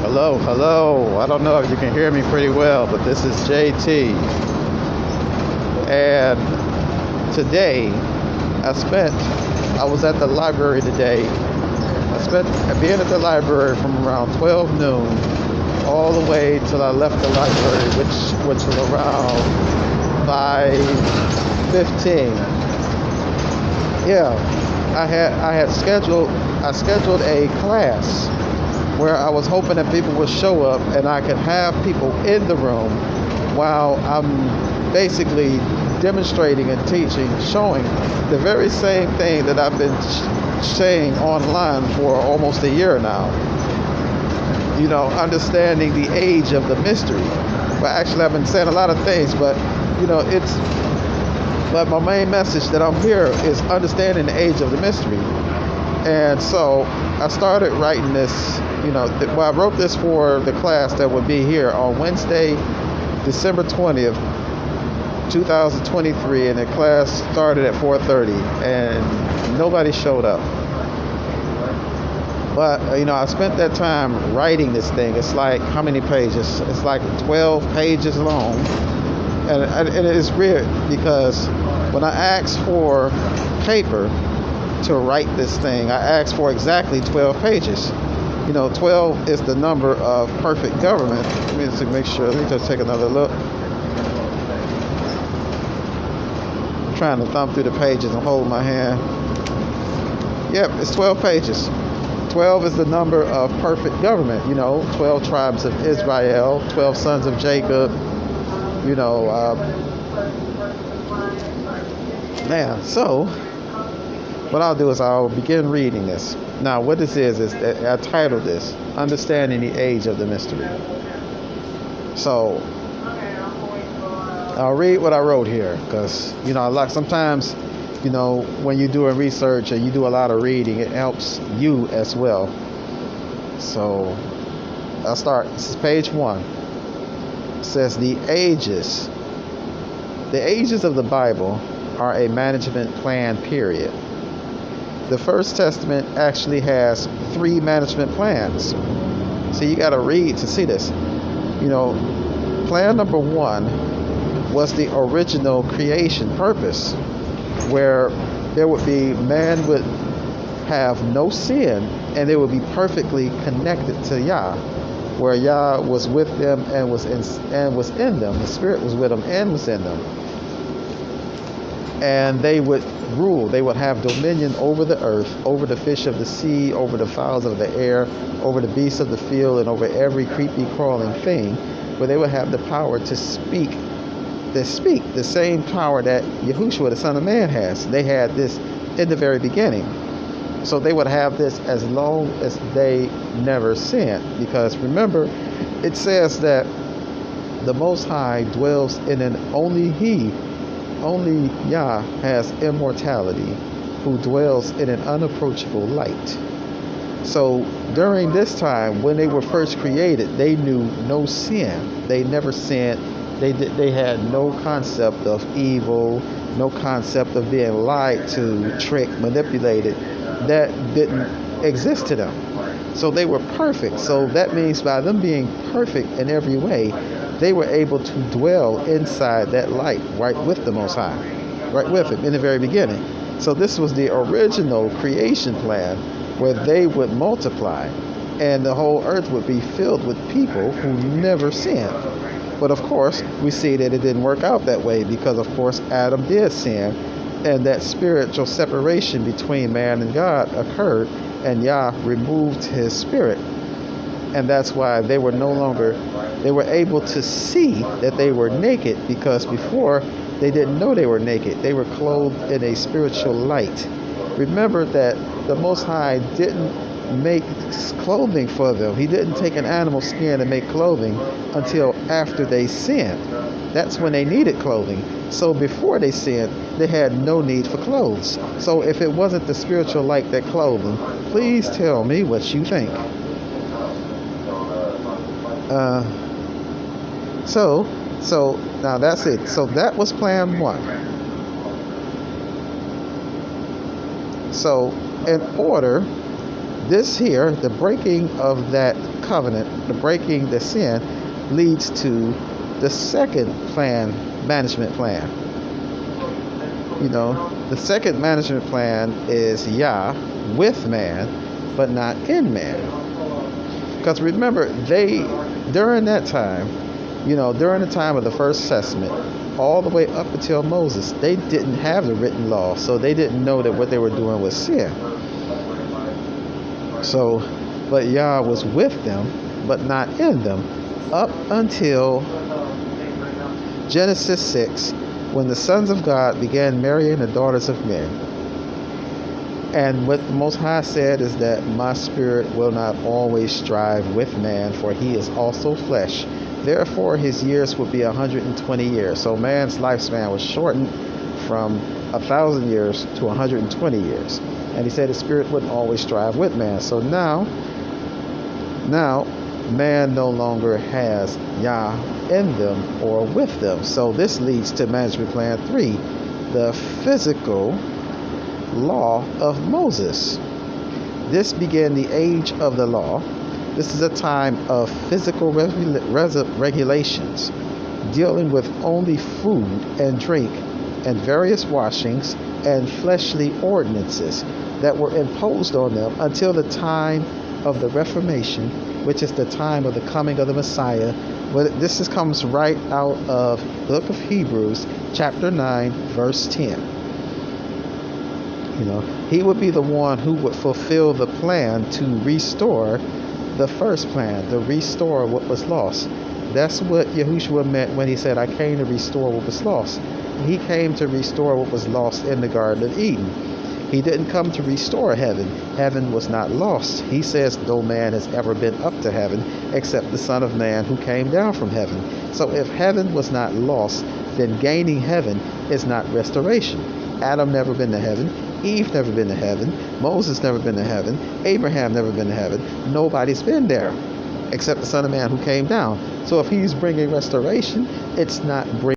Hello, hello. I don't know if you can hear me pretty well, but this is JT. And today, I was at the library today. I spent being at the library from around 12 noon all the way till I left the library, which was around 5:15. Yeah, I scheduled a class where I was hoping that people would show up and I could have people in the room while I'm basically demonstrating and teaching, showing the very same thing that I've been saying online for almost a year now. You know, understanding the age of the mystery. But actually, I've been saying a lot of things, but but my main message that I'm here is understanding the age of the mystery. And so I started writing this, I wrote this for the class that would be here on Wednesday, December 20th, 2023, and the class started at 4:30, and nobody showed up. But, I spent that time writing this thing. It's like, how many pages? It's like 12 pages long. And it is weird because when I asked for paper to write this thing, I asked for exactly 12 pages. 12 is the number of perfect government. Let me just make sure. Let me just take another look. I'm trying to thumb through the pages and hold my hand. Yep, it's 12 pages. 12 is the number of perfect government. 12 tribes of Israel, 12 sons of Jacob. So what I'll do is I'll begin reading this. Now, what this is that I titled this, Understanding the Age of the Mystery. So, I'll read what I wrote here, because, sometimes, when you're doing research and you do a lot of reading, it helps you as well. So, I'll start. This is page 1. It says, The ages of the Bible are a management plan, period. The First Testament actually has 3 management plans. So you got to read to see this. Plan number 1 was the original creation purpose, where there would be, man would have no sin and they would be perfectly connected to Yah, where Yah was with them and was in them. The Spirit was with them and was in them. And they would rule. They would have dominion over the earth, over the fish of the sea, over the fowls of the air, over the beasts of the field, and over every creepy, crawling thing, where they would have the power to speak. They speak the same power that Yahushua, the Son of Man, has. They had this in the very beginning. So they would have this as long as they never sinned. Because remember, it says that the Most High dwells in an only Yah has immortality, who dwells in an unapproachable light. So during this time, when they were first created, they knew no sin. They never sinned. They had no concept of evil, no concept of being lied to, tricked, manipulated. That didn't exist to them. So they were perfect. So that means by them being perfect in every way, they were able to dwell inside that light, right with the Most High, right with Him in the very beginning. So this was the original creation plan, where they would multiply and the whole earth would be filled with people who never sinned. But of course, we see that it didn't work out that way, because of course Adam did sin, and that spiritual separation between man and God occurred, and Yah removed His spirit. And that's why they were able to see that they were naked, because before they didn't know they were naked. They were clothed in a spiritual light. Remember that the Most High didn't make clothing for them. He didn't take an animal skin and make clothing until after they sinned. That's when they needed clothing. So before they sinned, they had no need for clothes. So if it wasn't the spiritual light that clothed them, please tell me what you think. So now that's it. So that was plan 1. So in order, this here, the breaking of that covenant, the breaking the sin, leads to the second management plan. The second management plan is Yah with man, but not in man. Because remember, during that time, during the time of the First Testament, all the way up until Moses, they didn't have the written law, so they didn't know that what they were doing was sin. But Yah was with them, but not in them, up until Genesis 6, when the sons of God began marrying the daughters of men. And what the Most High said is that my spirit will not always strive with man, for he is also flesh. Therefore his years would be 120 years. So man's lifespan was shortened from 1,000 years to 120 years. And he said his spirit wouldn't always strive with man. So now man no longer has Yah in them or with them. So this leads to management plan 3, the physical law of Moses. This began the age of the law. This is a time of physical regulations, dealing with only food and drink and various washings and fleshly ordinances that were imposed on them until the time of the Reformation, which is the time of the coming of the Messiah. But this comes right out of the book of Hebrews, chapter 9, verse 10. He would be the one who would fulfill the plan to restore the first plan, to restore what was lost. That's what Yahushua meant when he said, I came to restore what was lost. He came to restore what was lost in the Garden of Eden. He didn't come to restore heaven. Heaven was not lost. He says no man has ever been up to heaven except the Son of Man who came down from heaven. So if heaven was not lost, then gaining heaven is not restoration. Adam never been to heaven. Eve never been to heaven. Moses never been to heaven. Abraham never been to heaven. Nobody's been there except the Son of Man who came down. So if he's bringing restoration, it's not bringing